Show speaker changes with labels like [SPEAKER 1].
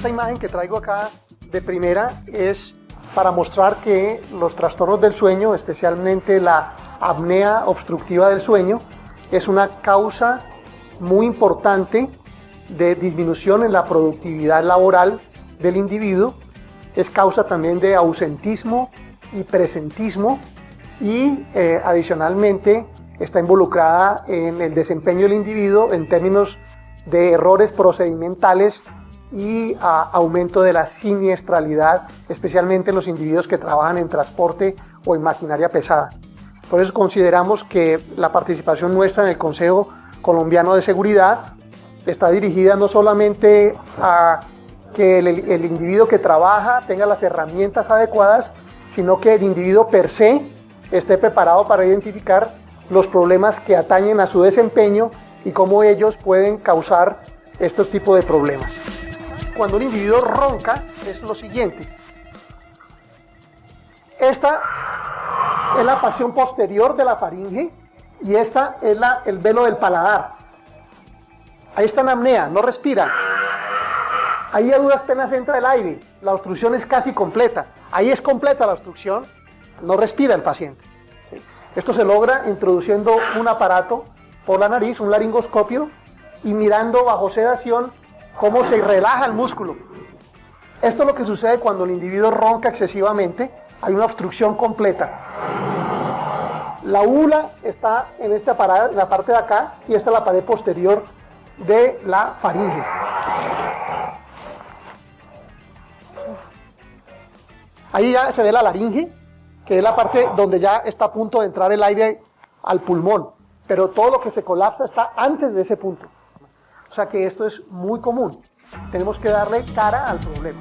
[SPEAKER 1] Esta imagen que traigo acá de primera es para mostrar que los trastornos del sueño, especialmente la apnea obstructiva del sueño, es una causa muy importante de disminución en la productividad laboral del individuo. Es causa también de ausentismo y presentismo y adicionalmente está involucrada en el desempeño del individuo en términos de errores procedimentales y aumento de la siniestralidad, especialmente en los individuos que trabajan en transporte o en maquinaria pesada. Por eso consideramos que la participación nuestra en el Consejo Colombiano de Seguridad está dirigida no solamente a que el individuo que trabaja tenga las herramientas adecuadas, sino que el individuo per se esté preparado para identificar los problemas que atañen a su desempeño y cómo ellos pueden causar estos tipos de problemas. Cuando un individuo ronca es lo siguiente. Esta es la porción posterior de la faringe y esta es el velo del paladar. Ahí está en apnea, no respira. Ahí a duras penas entra el aire, la obstrucción es casi completa. Ahí es completa la obstrucción, no respira el paciente. Esto se logra introduciendo un aparato por la nariz, un laringoscopio, y mirando bajo sedación cómo se relaja el músculo. Esto es lo que sucede cuando el individuo ronca excesivamente, hay una obstrucción completa. La úvula está en este aparato, en la parte de acá, y esta es la pared posterior de la faringe. Ahí ya se ve la laringe, que es la parte donde ya está a punto de entrar el aire al pulmón, pero todo lo que se colapsa está antes de ese punto. O sea que esto es muy común. Tenemos que darle cara al problema.